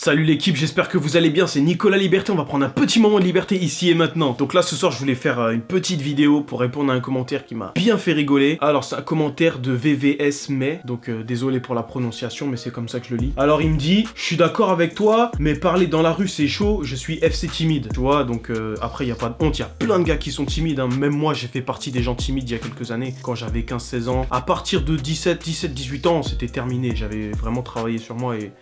Salut l'équipe, j'espère que vous allez bien, c'est Nicolas Liberté, on va prendre un petit moment de liberté ici et maintenant. Donc là ce soir je voulais faire une petite vidéo pour répondre à un commentaire qui m'a bien fait rigoler. Alors c'est un commentaire de VVS May, donc désolé pour la prononciation mais c'est comme ça que je le lis. Alors il me dit, je suis d'accord avec toi, mais parler dans la rue c'est chaud, je suis FC timide. Tu vois, donc après il n'y a pas de honte, il y a plein de gars qui sont timides, hein. Même moi j'ai fait partie des gens timides il y a quelques années, quand j'avais 15-16 ans. À partir de 17-18 ans c'était terminé, j'avais vraiment travaillé sur moi et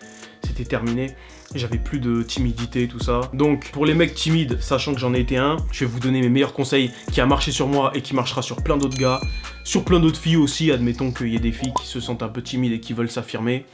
c'était terminé. J'avais plus de timidité, tout ça. Donc, pour les mecs timides, sachant que j'en ai été un, je vais vous donner mes meilleurs conseils qui a marché sur moi et qui marchera sur plein d'autres gars. Sur plein d'autres filles aussi, admettons qu'il y ait des filles qui se sentent un peu timides et qui veulent s'affirmer.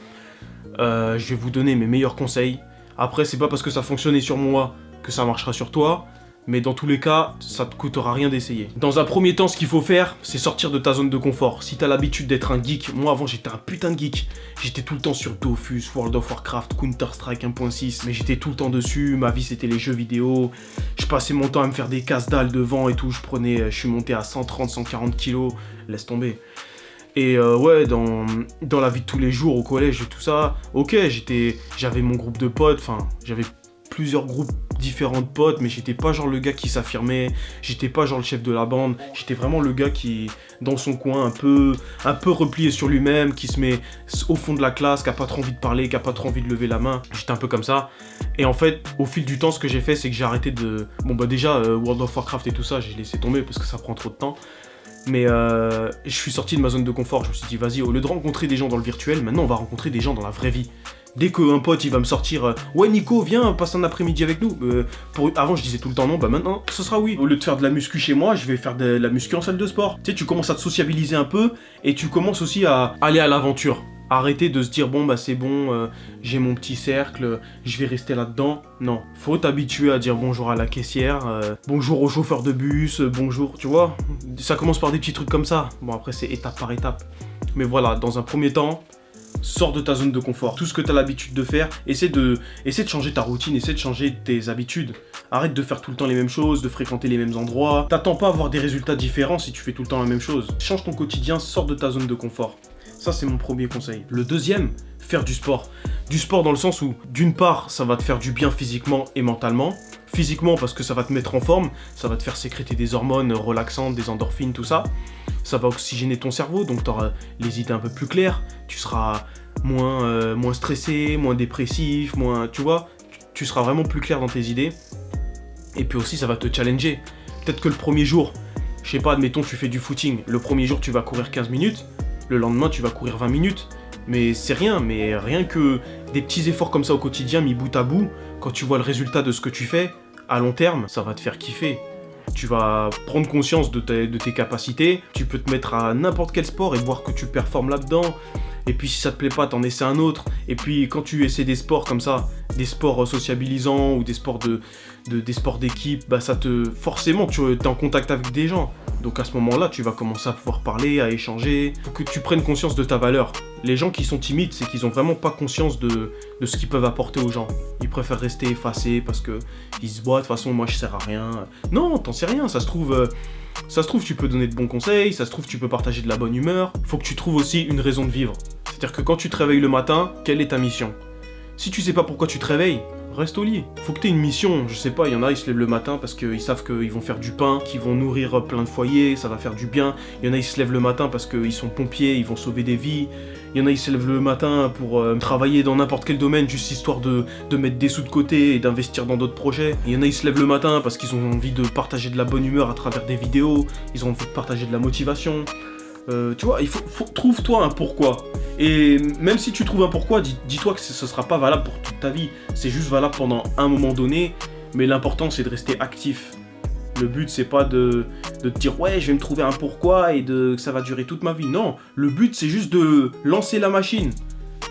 Je vais vous donner mes meilleurs conseils. Après, c'est pas parce que ça fonctionnait sur moi que ça marchera sur toi. Mais dans tous les cas, ça te coûtera rien d'essayer. Dans un premier temps, ce qu'il faut faire, c'est sortir de ta zone de confort. Si t'as l'habitude d'être un geek, moi avant j'étais un putain de geek. J'étais tout le temps sur Dofus, World of Warcraft, Counter-Strike 1.6. Mais j'étais tout le temps dessus, ma vie c'était les jeux vidéo. Je passais mon temps à me faire des casse-dalles devant et tout. Je suis monté à 130, 140 kilos, laisse tomber. Et ouais, dans la vie de tous les jours, au collège et tout ça, ok, j'avais mon groupe de potes, enfin, j'avais plusieurs groupes différents de potes, mais j'étais pas genre le gars qui s'affirmait, j'étais pas genre le chef de la bande, j'étais vraiment le gars qui, dans son coin, un peu replié sur lui-même, qui se met au fond de la classe, qui a pas trop envie de parler, qui a pas trop envie de lever la main, j'étais un peu comme ça. Et en fait, au fil du temps, ce que j'ai fait, c'est que j'ai arrêté de... Bon bah déjà, World of Warcraft et tout ça, j'ai laissé tomber parce que ça prend trop de temps. Mais je suis sorti de ma zone de confort, je me suis dit vas-y, au lieu de rencontrer des gens dans le virtuel, maintenant on va rencontrer des gens dans la vraie vie. Dès qu'un pote il va me sortir ouais Nico viens passe un après-midi avec nous, avant je disais tout le temps non, bah maintenant ce sera oui. Au lieu de faire de la muscu chez moi, je vais faire de la muscu en salle de sport. Tu sais, tu commences à te sociabiliser un peu et tu commences aussi à aller à l'aventure. Arrêter de se dire bon bah c'est bon, j'ai mon petit cercle, je vais rester là-dedans. Non, faut t'habituer à dire bonjour à la caissière, bonjour au chauffeur de bus, bonjour, tu vois. Ça commence par des petits trucs comme ça. Bon après c'est étape par étape. Mais voilà, dans un premier temps, sors de ta zone de confort. Tout ce que tu as l'habitude de faire, essaie de changer ta routine, essaie de changer tes habitudes. Arrête de faire tout le temps les mêmes choses, de fréquenter les mêmes endroits. T'attends pas à avoir des résultats différents si tu fais tout le temps la même chose. Change ton quotidien, sors de ta zone de confort. Ça, c'est mon premier conseil. Le deuxième, faire du sport. Du sport dans le sens où, d'une part, ça va te faire du bien physiquement et mentalement. Physiquement, parce que ça va te mettre en forme, ça va te faire sécréter des hormones relaxantes, des endorphines, tout ça. Ça va oxygéner ton cerveau, donc tu auras les idées un peu plus claires. Tu seras moins stressé, moins dépressif, tu vois, tu seras vraiment plus clair dans tes idées. Et puis aussi, ça va te challenger. Peut-être que le premier jour, je sais pas, admettons, tu fais du footing. Le premier jour, tu vas courir 15 minutes. Le lendemain, tu vas courir 20 minutes. Mais c'est rien, mais rien que des petits efforts comme ça au quotidien, mis bout à bout, quand tu vois le résultat de ce que tu fais, à long terme, ça va te faire kiffer. Tu vas prendre conscience de tes capacités, tu peux te mettre à n'importe quel sport et voir que tu performes là-dedans. Et puis si ça te plaît pas, t'en essaies un autre. Et puis quand tu essaies des sports comme ça, des sports sociabilisants ou des sports des sports d'équipe, bah forcément tu es en contact avec des gens. Donc à ce moment-là, tu vas commencer à pouvoir parler, à échanger. Faut que tu prennes conscience de ta valeur. Les gens qui sont timides, c'est qu'ils ont vraiment pas conscience de ce qu'ils peuvent apporter aux gens. Ils préfèrent rester effacés parce que ils se voient de toute façon moi je sers à rien. Non, t'en sais rien, ça se trouve tu peux donner de bons conseils, ça se trouve tu peux partager de la bonne humeur. Faut que tu trouves aussi une raison de vivre. C'est-à-dire que quand tu te réveilles le matin, quelle est ta mission? Si tu sais pas pourquoi tu te réveilles, reste au lit. Faut que t'aies une mission, je sais pas, il y en a, ils se lèvent le matin parce qu'ils savent qu'ils vont faire du pain, qu'ils vont nourrir plein de foyers, ça va faire du bien. Il y en a, ils se lèvent le matin parce qu'ils sont pompiers, ils vont sauver des vies. Il y en a, ils se lèvent le matin pour travailler dans n'importe quel domaine, juste histoire de mettre des sous de côté et d'investir dans d'autres projets. Il y en a, ils se lèvent le matin parce qu'ils ont envie de partager de la bonne humeur à travers des vidéos, ils ont envie de partager de la motivation. Tu vois, trouve-toi un pourquoi. Et même si tu trouves un pourquoi, dis-toi que ce sera pas valable pour toute ta vie. C'est juste valable pendant un moment donné, mais l'important c'est de rester actif. Le but c'est pas de te dire ouais je vais me trouver un pourquoi et que ça va durer toute ma vie. Non, le but c'est juste de lancer la machine,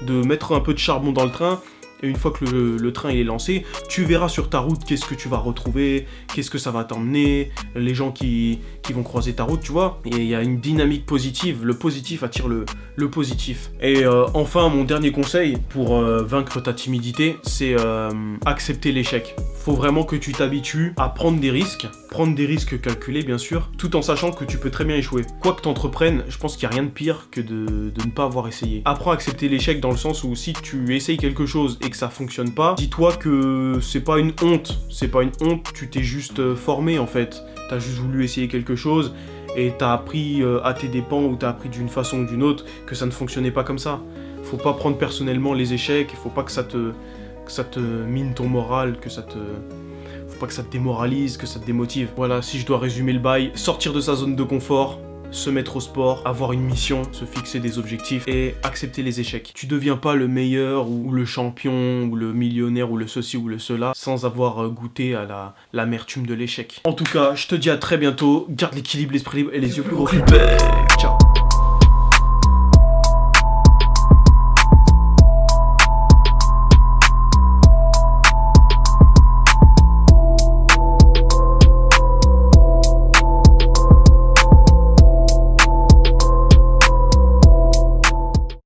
de mettre un peu de charbon dans le train. Et une fois que le train il est lancé, tu verras sur ta route qu'est-ce que tu vas retrouver, qu'est-ce que ça va t'emmener, les gens qui vont croiser ta route, tu vois. Et il y a une dynamique positive, le positif attire le positif. Et enfin, mon dernier conseil pour vaincre ta timidité, c'est accepter l'échec. Faut vraiment que tu t'habitues à prendre des risques, prendre des risques calculés bien sûr, tout en sachant que tu peux très bien échouer. Quoi que t'entreprennes, je pense qu'il n'y a rien de pire que de ne pas avoir essayé. Apprends à accepter l'échec dans le sens où si tu essayes quelque chose et que ça fonctionne pas, dis-toi que c'est pas une honte, tu t'es juste formé en fait. T'as juste voulu essayer quelque chose et t'as appris à tes dépens ou t'as appris d'une façon ou d'une autre que ça ne fonctionnait pas comme ça. Faut pas prendre personnellement les échecs, faut pas que ça te mine ton moral, faut pas que ça te démoralise, que ça te démotive. Voilà, si je dois résumer le bail, sortir de sa zone de confort, se mettre au sport, avoir une mission, se fixer des objectifs et accepter les échecs. Tu deviens pas le meilleur ou le champion ou le millionnaire ou le ceci ou le cela sans avoir goûté à l'amertume de l'échec. En tout cas, je te dis à très bientôt, garde l'équilibre, l'esprit libre et les yeux plus gros.